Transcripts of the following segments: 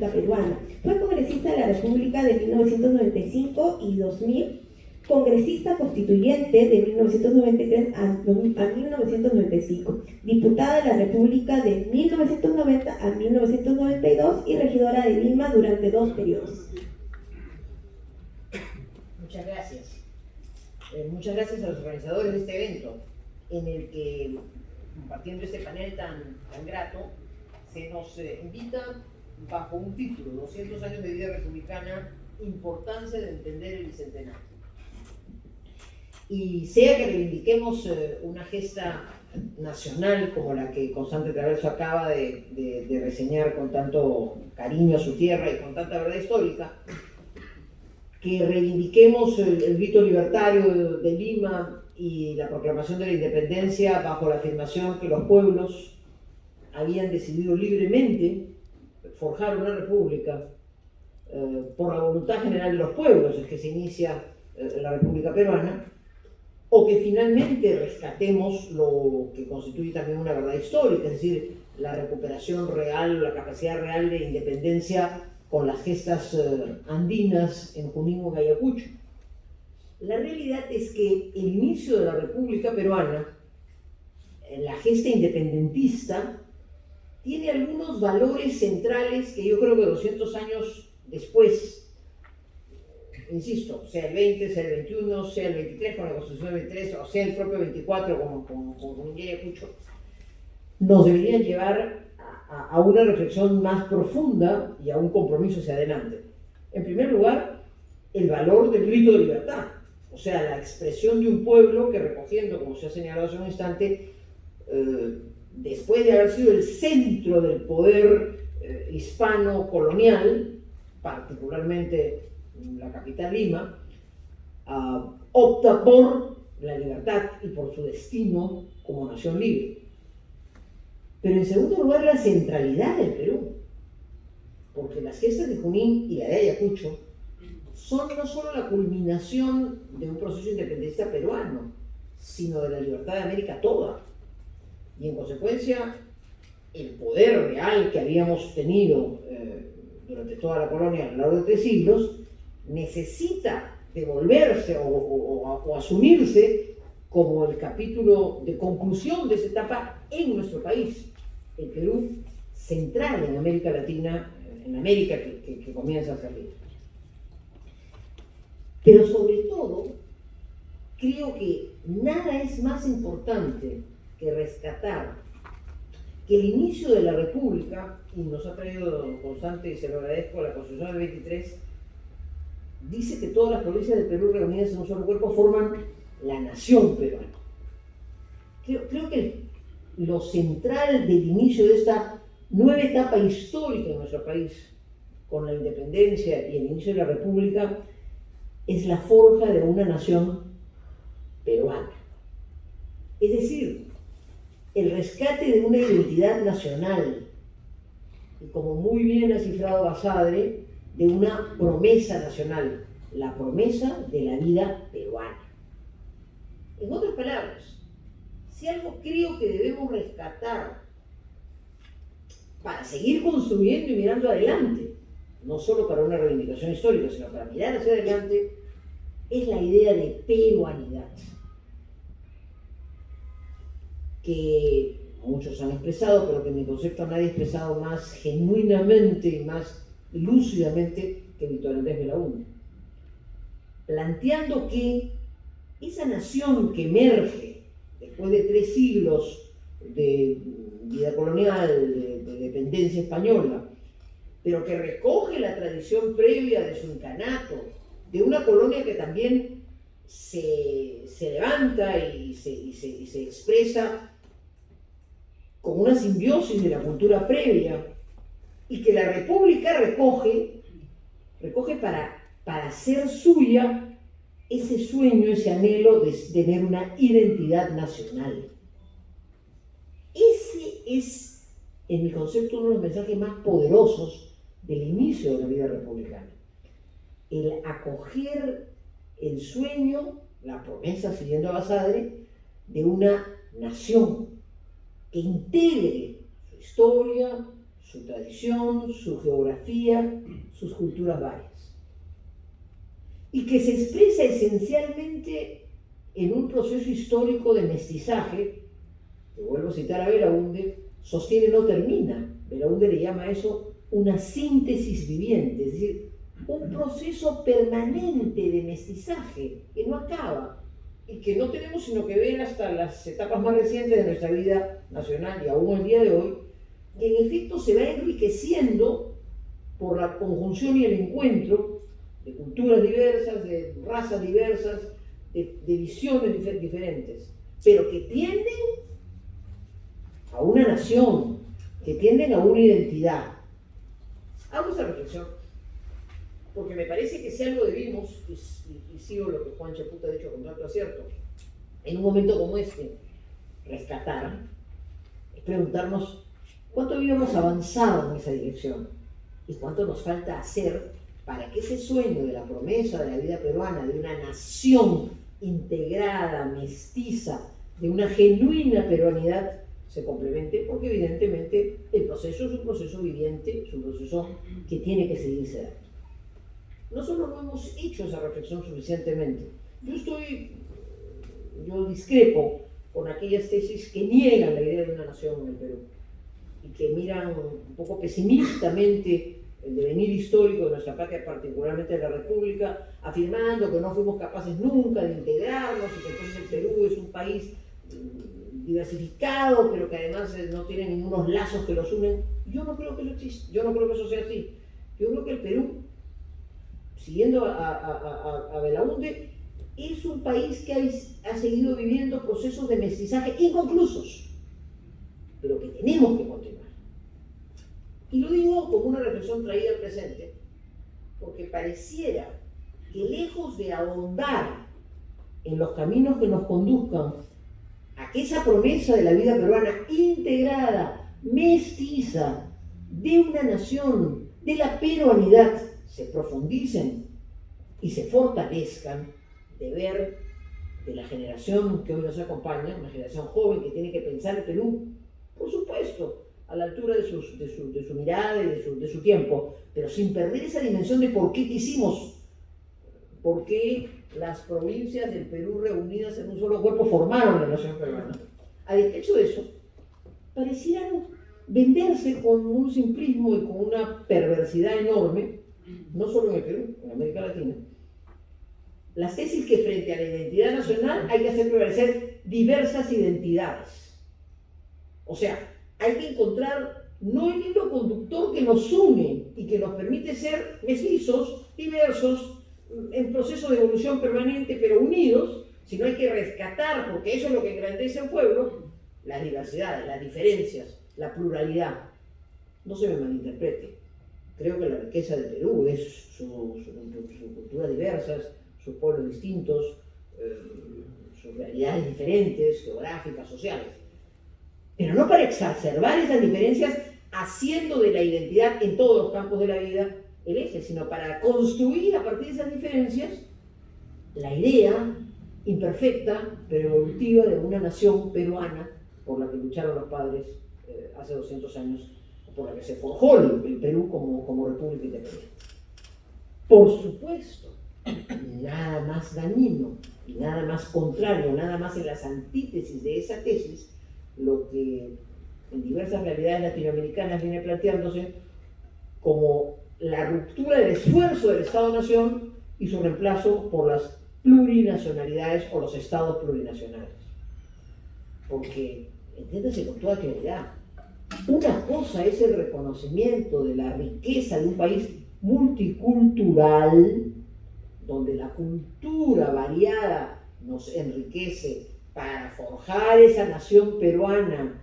peruana. Fue congresista de la República de 1995 y 2000, congresista constituyente de 1993 a 1995, diputada de la República de 1990 a 1992 y regidora de Lima durante 2 periodos. Muchas gracias. Muchas gracias a los organizadores de este evento, en el que, compartiendo este panel tan grato, se nos invita bajo un título: 200 años de vida republicana, importancia de entender el bicentenario. Y sea que reivindiquemos una gesta nacional como la que Constante Traverso acaba de reseñar con tanto cariño a su tierra y con tanta verdad histórica, que reivindiquemos el grito libertario de Lima y la proclamación de la independencia bajo la afirmación que los pueblos habían decidido libremente forjar una república por la voluntad general de los pueblos, es que se inicia la República Peruana, o que finalmente rescatemos lo que constituye también una verdad histórica, es decir, la recuperación real, la capacidad real de independencia con las gestas andinas en Junín o Ayacucho. La realidad es que el inicio de la República Peruana, la gesta independentista, tiene algunos valores centrales que yo creo que 200 años después, insisto, sea el 20, sea el 21, sea el 23 con la Constitución del 23, o sea el propio 24 como Junín y Ayacucho, nos deberían llevar a una reflexión más profunda y a un compromiso hacia adelante. En primer lugar, el valor del grito de libertad, o sea, la expresión de un pueblo que, recogiendo, como se ha señalado hace un instante, después de haber sido el centro del poder hispano colonial, particularmente la capital Lima, opta por la libertad y por su destino como nación libre. Pero en segundo lugar, la centralidad del Perú, porque las gestas de Junín y la de Ayacucho son no solo la culminación de un proceso independentista peruano, sino de la libertad de América toda. Y en consecuencia, el poder real que habíamos tenido durante toda la colonia a lo largo de 3 siglos necesita devolverse o asumirse como el capítulo de conclusión de esa etapa en nuestro país, el Perú central en América Latina, en América que comienza a salir. Pero sobre todo, creo que nada es más importante que rescatar que el inicio de la República, y nos ha traído Constante, y se lo agradezco, la Constitución del 23, dice que todas las provincias del Perú reunidas en un solo cuerpo forman la nación peruana. Creo que lo central del inicio de esta nueva etapa histórica en nuestro país, con la independencia y el inicio de la República, es la forja de una nación peruana. Es decir, el rescate de una identidad nacional, y como muy bien ha cifrado Basadre, de una promesa nacional, la promesa de la vida peruana. En otras palabras, si algo creo que debemos rescatar para seguir construyendo y mirando adelante, no solo para una reivindicación histórica, sino para mirar hacia adelante, es la idea de peruanidad, que muchos han expresado, pero que en mi concepto nadie ha expresado más genuinamente y más lúcidamente que Víctor Andrés Belaúnde, planteando que esa nación que emerge después de 3 siglos de vida colonial, de dependencia española, pero que recoge la tradición previa de su incanato, de una colonia que también se levanta y se expresa con una simbiosis de la cultura previa, y que la República recoge para hacer suya ese sueño, ese anhelo de tener una identidad nacional. Ese es, en mi concepto, uno de los mensajes más poderosos del inicio de la vida republicana. El acoger el sueño, la promesa, siguiendo a Basadre, de una nación que integre su historia, su tradición, su geografía, sus culturas varias. Y que se expresa esencialmente en un proceso histórico de mestizaje, que vuelvo a citar a Belaunde, sostiene no termina. Belaunde le llama a eso una síntesis viviente, es decir, un proceso permanente de mestizaje que no acaba y que no tenemos sino que ver hasta las etapas más recientes de nuestra vida nacional y aún el día de hoy, que en efecto se va enriqueciendo por la conjunción y el encuentro de culturas diversas, de razas diversas, de visiones diferentes, pero que tienden a una nación, que tienden a una identidad. Hago esta reflexión porque me parece que si algo debimos, y sigo lo que Juan Chaputa ha dicho con tanto acierto, en un momento como este, rescatar, es preguntarnos cuánto habíamos avanzado en esa dirección y cuánto nos falta hacer para que ese sueño de la promesa de la vida peruana, de una nación integrada, mestiza, de una genuina peruanidad, se complemente, porque evidentemente el proceso es un proceso viviente, es un proceso que tiene que seguirse dando. Nosotros no hemos hecho esa reflexión suficientemente. Yo discrepo con aquellas tesis que niegan la idea de una nación en el Perú y que miran un poco pesimistamente el devenir histórico de nuestra patria, particularmente de la República, afirmando que no fuimos capaces nunca de integrarnos y que entonces el Perú es un país diversificado, pero que además no tiene ningunos lazos que los unen. Yo no creo que eso exista, yo no creo que eso sea así. Yo creo que el Perú, siguiendo a Belaunde, es un país que ha seguido viviendo procesos de mestizaje inconclusos, pero que tenemos que continuar. Y lo digo como una reflexión traída al presente, porque pareciera que lejos de ahondar en los caminos que nos conduzcan a que esa promesa de la vida peruana integrada, mestiza, de una nación, de la peruanidad, se profundicen y se fortalezcan, de ver de la generación que hoy nos acompaña, una generación joven que tiene que pensar el Perú, por supuesto, a la altura de su mirada y de su tiempo, pero sin perder esa dimensión de por qué quisimos, por qué las provincias del Perú reunidas en un solo cuerpo formaron la nación peruana. A despecho de eso, parecieran venderse con un simplismo y con una perversidad enorme, no solo en el Perú, en América Latina, las tesis que frente a la identidad nacional hay que hacer prevalecer diversas identidades. O sea, hay que encontrar no el hilo conductor que nos une y que nos permite ser mestizos, diversos, en proceso de evolución permanente, pero unidos, sino hay que rescatar, porque eso es lo que engrandece a un pueblo, las diversidades, las diferencias, la pluralidad. No se me malinterprete. Creo que la riqueza de Perú es sus culturas diversas, sus pueblos distintos, sus realidades diferentes, geográficas, sociales. Pero no para exacerbar esas diferencias haciendo de la identidad en todos los campos de la vida el eje, sino para construir a partir de esas diferencias la idea imperfecta pero evolutiva de una nación peruana por la que lucharon los padres hace 200 años, por la que se forjó el Perú como república independiente. Por supuesto, nada más dañino y nada más contrario, nada más en las antítesis de esa tesis, lo que en diversas realidades latinoamericanas viene planteándose como la ruptura del esfuerzo del Estado-Nación y su reemplazo por las plurinacionalidades o los estados plurinacionales. Porque, entiéndase con toda claridad, una cosa es el reconocimiento de la riqueza de un país multicultural, donde la cultura variada nos enriquece para forjar esa nación peruana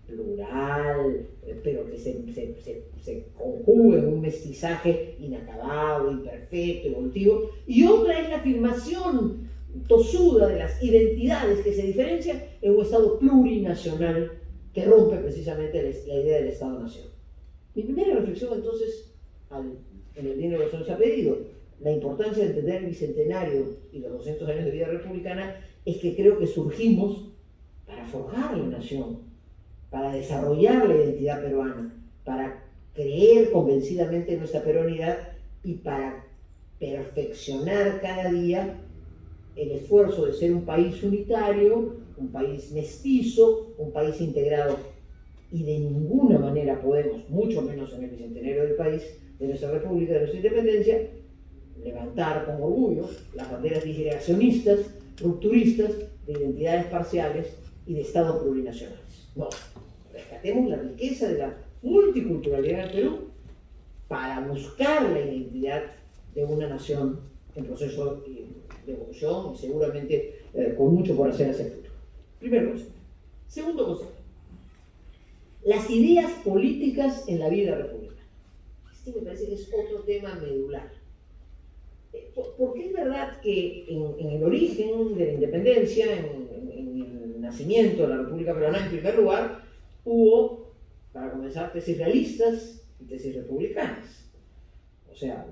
plural, pero que se conjuga en un mestizaje inacabado, imperfecto, evolutivo, y otra es la afirmación tosuda de las identidades que se diferencian en un Estado plurinacional que rompe precisamente la idea del Estado-Nación. Mi primera reflexión entonces, en el Dinero de los Años ha pedido, la importancia de entender el Bicentenario y los 200 años de vida republicana, es que creo que surgimos para forjar la nación, para desarrollar la identidad peruana, para creer convencidamente en nuestra peruanidad y para perfeccionar cada día el esfuerzo de ser un país unitario, un país mestizo, un país integrado. Y de ninguna manera podemos, mucho menos en el bicentenario del país, de nuestra república, de nuestra independencia, levantar con orgullo las banderas disgregacionistas, rupturistas, de identidades parciales y de estados plurinacionales. No, rescatemos la riqueza de la multiculturalidad del Perú para buscar la identidad de una nación en proceso de evolución y seguramente con mucho por hacer hacia el futuro. Primer concepto. Segundo concepto. Las ideas políticas en la vida republicana. Este me parece que es otro tema medular. Porque es verdad que en el origen de la independencia, en el nacimiento de la República Peruana, en primer lugar, hubo, para comenzar, tesis realistas y tesis republicanas. O sea,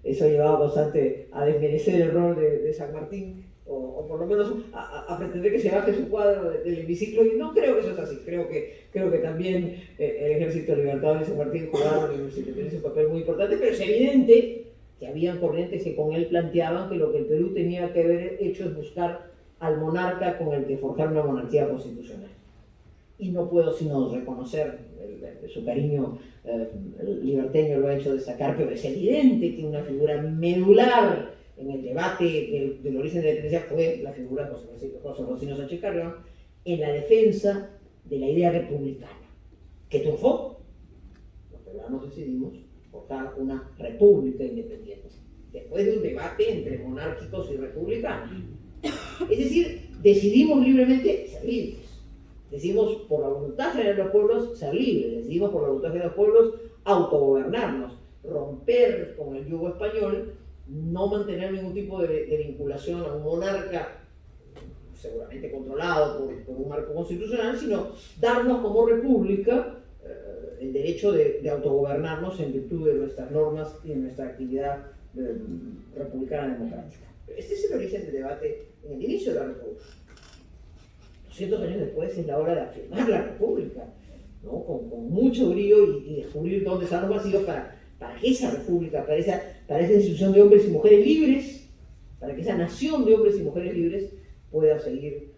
eso ha llevado bastante a desmerecer el rol de San Martín, o por lo menos a pretender que se baje su cuadro del hemiciclo, y no creo que eso es así. Creo que también el Ejército Libertador y San Martín jugaron en nuestra independencia un papel muy importante, pero es evidente que habían corrientes que con él planteaban que lo que el Perú tenía que haber hecho es buscar al monarca con el que forjar una monarquía constitucional. Y no puedo sino reconocer su cariño liberteño, lo ha hecho destacar, pero es evidente que una figura medular en el debate del origen de la independencia fue la figura de José Rosino Sánchez Carrión en la defensa de la idea republicana, que triunfó. Los peruanos decidimos forjar una república independiente, después de un debate entre monárquicos y republicanos. Es decir, decidimos libremente ser libres. Decidimos por la voluntad general de los pueblos ser libres. Decidimos por la voluntad general de los pueblos autogobernarnos, romper con el yugo español, no mantener ningún tipo de vinculación a un monarca seguramente controlado por un marco constitucional, sino darnos como república el derecho de autogobernarnos en virtud de nuestras normas y de nuestra actividad republicana democrática. Este es el origen del debate en el inicio de la República. 200 años después es la hora de afirmar la República, ¿no? Con mucho brío y descubrir dónde están los vacíos para que esa República, para esa institución de hombres y mujeres libres, para que esa nación de hombres y mujeres libres pueda seguir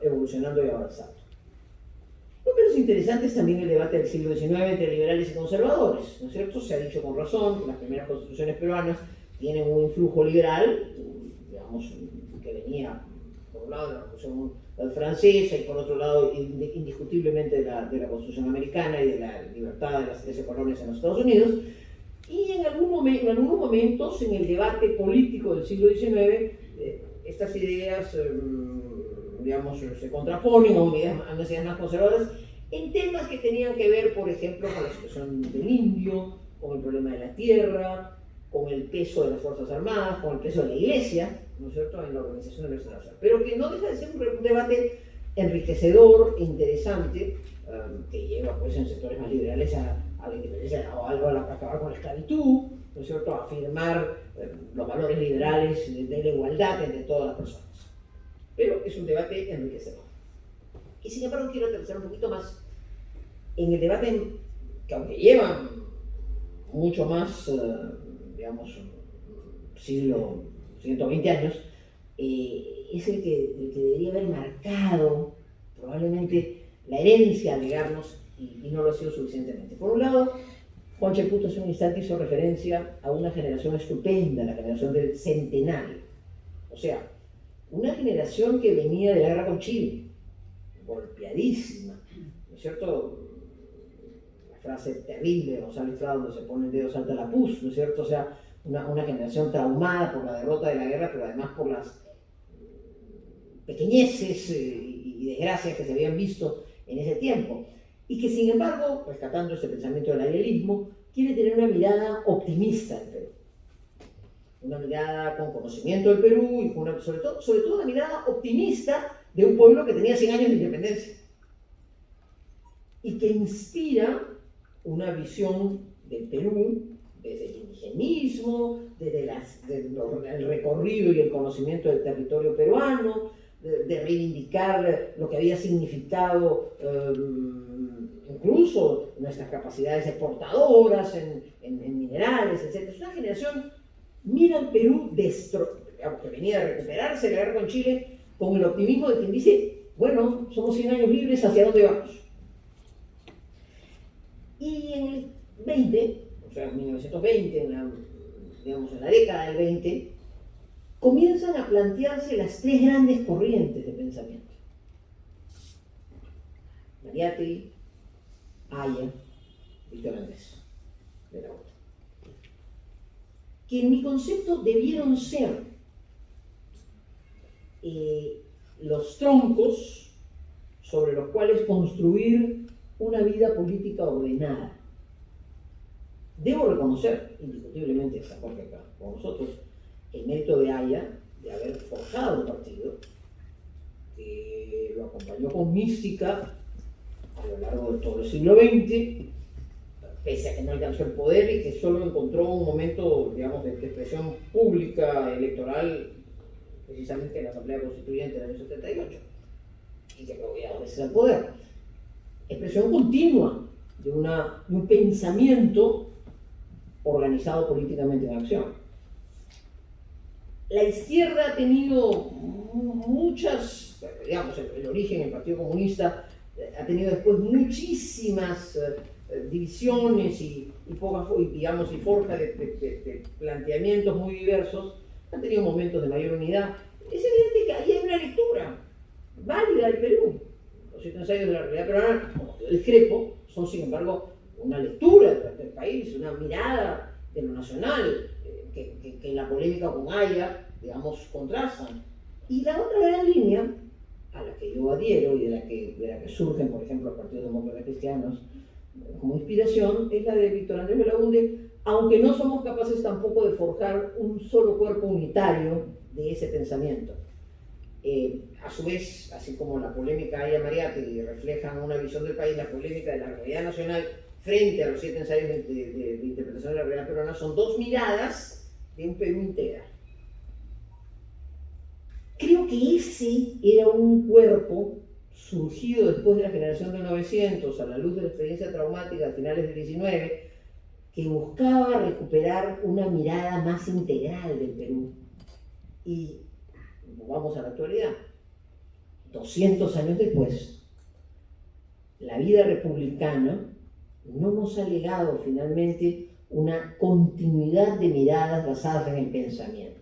evolucionando y avanzando. Lo menos interesante es también el debate del siglo XIX entre liberales y conservadores, ¿no es cierto? Se ha dicho con razón que las primeras constituciones peruanas tienen un influjo liberal, digamos, que venía por un lado de la Revolución Francesa y por otro lado indiscutiblemente de la Constitución Americana y de la libertad de las 13 colonias en los Estados Unidos. Y en algunos momentos en el debate político del siglo XIX, estas ideas digamos, se contraponen a unas ideas más conservadoras en temas que tenían que ver, por ejemplo, con la situación del indio, con el problema de la tierra, con el peso de las Fuerzas Armadas, con el peso de la Iglesia, ¿no es cierto?, en la organización de nuestra nación. Pero que no deja de ser un debate enriquecedor e interesante, que lleva, pues, en sectores más liberales a la independencia o algo a acabar con la esclavitud, ¿no es cierto?, a afirmar los valores liberales de la igualdad entre todas las personas. Pero es un debate enriquecedor. Y sin embargo quiero aterrizar un poquito más en el debate que, aunque lleva mucho más, digamos, siglo, 120 años, es el que debería haber marcado probablemente la herencia a legarnos y no lo ha sido suficientemente. Por un lado, Juan Cheputo hace un instante hizo referencia a una generación estupenda, la generación del centenario. O sea, una generación que venía de la guerra con Chile, golpeadísima, ¿no es cierto? La frase terrible de Gonzalo Estrada donde se pone el dedo salta la pus, ¿no es cierto? O sea, una generación traumada por la derrota de la guerra, pero además por las pequeñeces y desgracias que se habían visto en ese tiempo. Y que, sin embargo, rescatando este pensamiento del idealismo, quiere tener una mirada optimista del Perú. Una mirada con conocimiento del Perú y sobre todo una mirada optimista de un pueblo que tenía 100 años de independencia. Y que inspira una visión del Perú desde el indigenismo, desde el recorrido y el conocimiento del territorio peruano, de reivindicar lo que había significado en incluso nuestras capacidades exportadoras en minerales, etc. Es una generación, mira al Perú, digamos, que venía de recuperarse de la guerra con Chile, con el optimismo de quien dice, bueno, somos 100 años libres, ¿hacia dónde vamos? Y en el 20, o sea, en 1920, digamos, en la década del 20, comienzan a plantearse las tres grandes corrientes de pensamiento. Mariátegui, Haya, Víctor Andrés, de la otra. Que en mi concepto debieron ser los troncos sobre los cuales construir una vida política ordenada. Debo reconocer, indiscutiblemente, está Jorge acá con nosotros, el mérito de Haya de haber forjado el partido, que lo acompañó con mística a lo largo de todo el siglo XX, pese a que no alcanzó el poder y que solo encontró un momento, digamos, de expresión pública electoral, precisamente en la Asamblea Constituyente del año 78, y que luego ya dos veces al poder. Expresión continua de un pensamiento organizado políticamente en acción. La izquierda ha tenido muchas, digamos, el origen, el Partido Comunista ha tenido después muchísimas divisiones y forja de planteamientos muy diversos. Han tenido momentos de mayor unidad. Es evidente que ahí hay una lectura válida del Perú. Los 7 ensayos de la realidad peruana, como yo discrepo, son sin embargo una lectura del país, una mirada de lo nacional, que en la polémica con Haya, digamos, contrastan. Y la otra gran línea, a la que yo adhiero y de la que surgen, por ejemplo, los partidos demócratas cristianos como inspiración, es la de Víctor Andrés Belaúnde, aunque no somos capaces tampoco de forjar un solo cuerpo unitario de ese pensamiento. A su vez, así como la polémica Haya Mariátegui reflejan una visión del país, la polémica de la realidad nacional frente a los 7 ensayos de interpretación de la realidad peruana son dos miradas de un Perú integral. Creo que ese era un cuerpo surgido después de la generación de 900, a la luz de la experiencia traumática a finales del 19, que buscaba recuperar una mirada más integral del Perú. Y vamos a la actualidad. 200 años después, la vida republicana no nos ha legado finalmente una continuidad de miradas basadas en el pensamiento.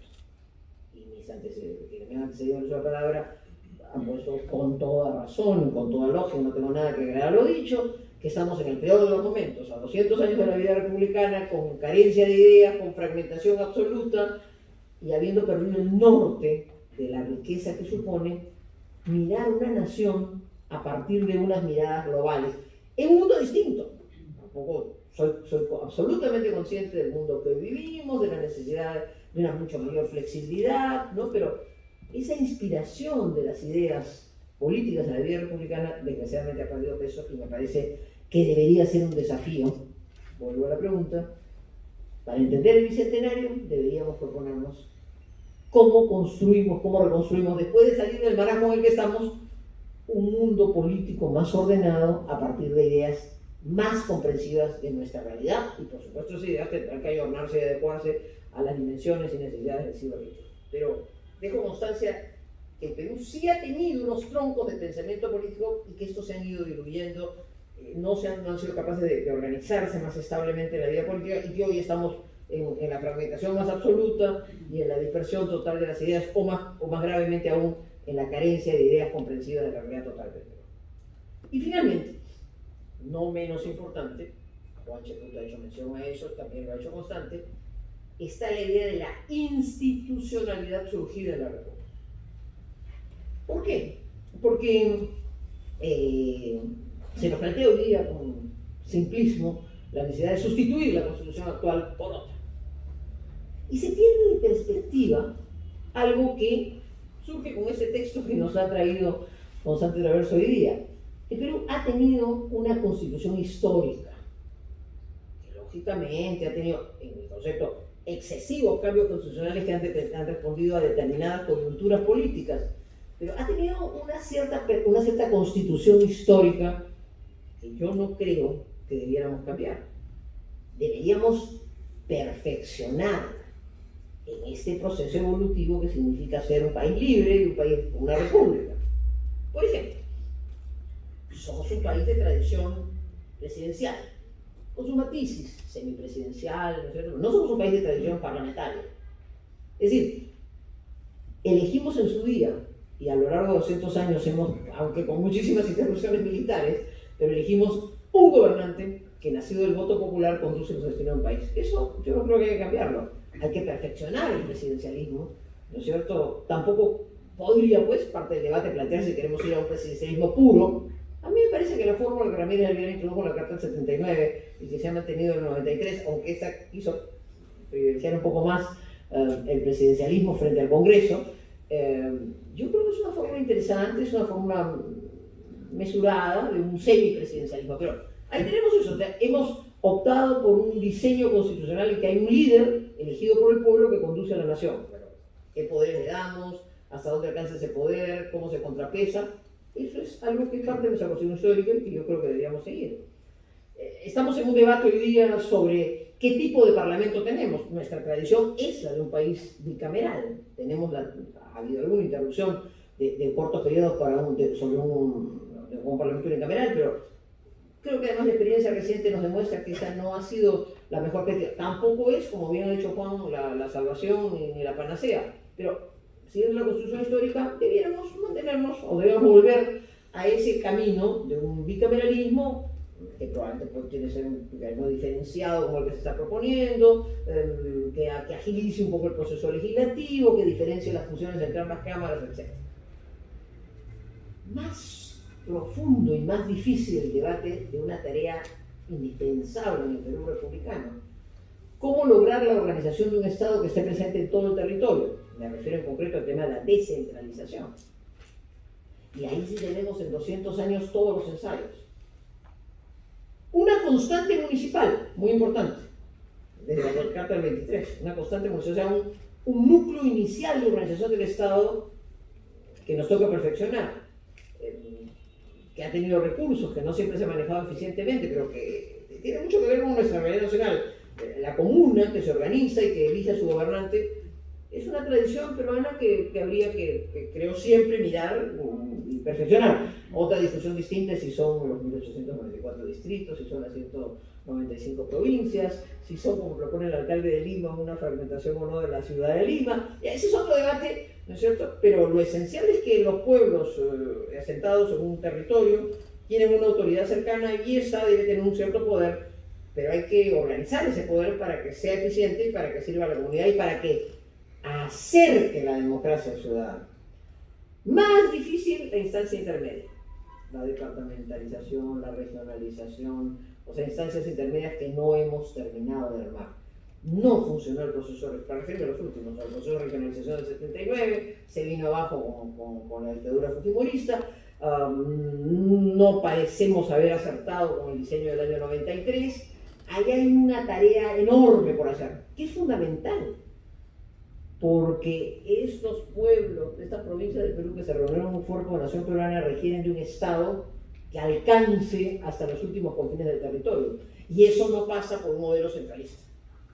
Y mis antecedentes, quienes me han antecedido en uso de la palabra, han puesto con toda razón, con toda lógica, no tengo nada que agregar a lo dicho, que estamos en el peor de los momentos, a 200 años de la vida republicana, con carencia de ideas, con fragmentación absoluta, y habiendo perdido el norte de la riqueza que supone mirar una nación a partir de unas miradas globales, en un mundo distinto. Tampoco soy absolutamente consciente del mundo que vivimos, de la necesidad de una mucho mayor flexibilidad, ¿no? Pero esa inspiración de las ideas políticas de la vida republicana desgraciadamente ha perdido peso y me parece que debería ser un desafío. Vuelvo a la pregunta. Para entender el bicentenario deberíamos proponernos cómo construimos, cómo reconstruimos, después de salir del marasmo en el que estamos, un mundo político más ordenado a partir de ideas más comprensivas de nuestra realidad, y por supuesto esas ideas tendrán que ayornarse y adecuarse a las dimensiones y necesidades del siglo XX. Pero dejo constancia que el Perú sí ha tenido unos troncos de pensamiento político y que estos se han ido diluyendo, no han sido capaces de organizarse más establemente en la vida política, y que hoy estamos en la fragmentación más absoluta y en la dispersión total de las ideas, o más gravemente aún, en la carencia de ideas comprensivas de la realidad total del Perú. Y finalmente, no menos importante, Juan Cheput ha hecho mención a eso, también lo ha hecho constante, está la idea de la institucionalidad surgida en la República. ¿Por qué? Porque se nos plantea hoy día con simplismo la necesidad de sustituir la Constitución actual por otra. Y se pierde de perspectiva algo que surge con este texto que nos ha traído Constante Traverso hoy día. El Perú ha tenido una constitución histórica, que lógicamente ha tenido, en mi concepto, excesivos cambios constitucionales que han respondido a determinadas coyunturas políticas, pero ha tenido una cierta constitución histórica que yo no creo que debiéramos cambiar. Deberíamos perfeccionar en este proceso evolutivo que significa ser un país libre y un país, una república. Por ejemplo, somos un país de tradición presidencial, con sus matices, semipresidencial, ¿no es cierto? No somos un país de tradición parlamentaria. Es decir, elegimos en su día, y a lo largo de 200 años aunque con muchísimas interrupciones militares, pero elegimos un gobernante que nacido del voto popular conduce los destinos de un país. Eso yo no creo que hay que cambiarlo. Hay que perfeccionar el presidencialismo, ¿no es cierto? Tampoco podría, pues, parte del debate plantear si queremos ir a un presidencialismo puro. A mí me parece que la fórmula que Ramírez Albián introdujo en la Carta del 79 y que se ha mantenido en el 93, aunque esta quiso privilegiar un poco más el presidencialismo frente al Congreso, yo creo que es una fórmula interesante, es una fórmula mesurada de un semipresidencialismo. Pero ahí tenemos eso, hemos optado por un diseño constitucional en que hay un líder elegido por el pueblo que conduce a la nación. Pero, ¿qué poderes le damos? ¿Hasta dónde alcanza ese poder? ¿Cómo se contrapesa? Eso es algo que es parte de nuestra constitución histórica y que yo creo que deberíamos seguir. Estamos en un debate hoy día sobre qué tipo de parlamento tenemos. Nuestra tradición es la de un país bicameral. Ha habido alguna interrupción de cortos periodos sobre un parlamento unicameral, pero creo que además la experiencia reciente nos demuestra que esa no ha sido la mejor práctica. Tampoco es, como bien ha dicho Juan, la salvación ni la panacea. Pero siguiendo la construcción histórica, debiéramos mantenernos o debemos volver a ese camino de un bicameralismo que probablemente tiene que ser un mecanismo diferenciado como el que se está proponiendo, que agilice un poco el proceso legislativo, que diferencie las funciones entre ambas cámaras, etc. Más profundo y más difícil el debate de una tarea indispensable en el Perú republicano. ¿Cómo lograr la organización de un Estado que esté presente en todo el territorio? Me refiero en concreto al tema de la descentralización. Y ahí sí tenemos en 200 años todos los ensayos. Una constante municipal, muy importante, desde la Carta del 23, una constante municipal, o sea, un núcleo inicial de organización del Estado que nos toca perfeccionar, que ha tenido recursos, que no siempre se ha manejado eficientemente, pero que tiene mucho que ver con nuestra realidad nacional. La comuna, que se organiza y que elige a su gobernante, es una tradición peruana que habría que, creo, siempre mirar y perfeccionar. Otra discusión distinta es si son los 1894 distritos, si son las 195 provincias, si son, como propone el alcalde de Lima, una fragmentación o no de la ciudad de Lima. Ese es otro debate, ¿no es cierto? Pero lo esencial es que los pueblos asentados en un territorio tienen una autoridad cercana y esa debe tener un cierto poder, pero hay que organizar ese poder para que sea eficiente y para que sirva a la comunidad y para que acerque la democracia al ciudadano. Más difícil la instancia intermedia, la departamentalización, la regionalización, o sea, instancias intermedias que no hemos terminado de armar. No funcionó el proceso, para referirme a los últimos, el proceso de regionalización del 79, se vino abajo con la dictadura fujimorista, no parecemos haber acertado con el diseño del año 93, ahí hay una tarea enorme por hacer, que es fundamental. Porque estos pueblos, estas provincias del Perú que se reunieron en un foro como Nación Peruana requieren de un Estado que alcance hasta los últimos confines del territorio. Y eso no pasa por un modelo centralista,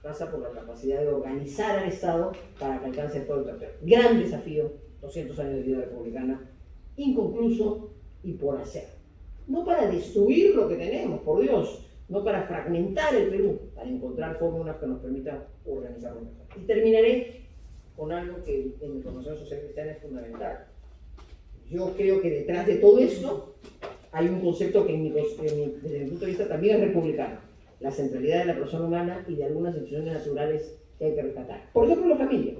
pasa por la capacidad de organizar al Estado para que alcance todo el territorio. Gran desafío, 200 años de vida republicana, inconcluso y por hacer. No para destruir lo que tenemos, por Dios, no para fragmentar el Perú, para encontrar fórmulas que nos permitan organizarlo mejor. Y terminaré con algo que en mi formación social cristiana es fundamental. Yo creo que detrás de todo esto hay un concepto que desde mi punto de vista también es republicano, la centralidad de la persona humana y de algunas instituciones naturales que hay que rescatar. Por ejemplo, la familia.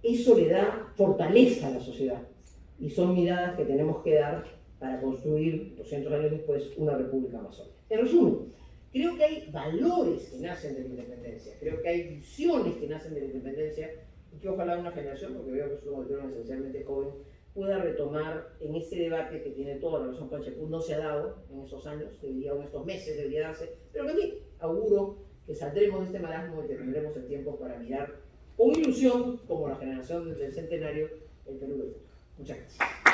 Eso le da fortaleza a la sociedad y son miradas que tenemos que dar para construir, 200 años después, una república más sólida. En resumen, creo que hay valores que nacen de la independencia, creo que hay visiones que nacen de la independencia y que ojalá una generación, porque veo que es un auditorio esencialmente joven, pueda retomar en este debate que tiene toda la razón Pacheco, no se ha dado en estos años, debería, en estos meses debería darse, pero que a mí auguro que saldremos de este marasmo y que tendremos el tiempo para mirar con ilusión, como la generación del centenario, el Perú del futuro. Muchas gracias.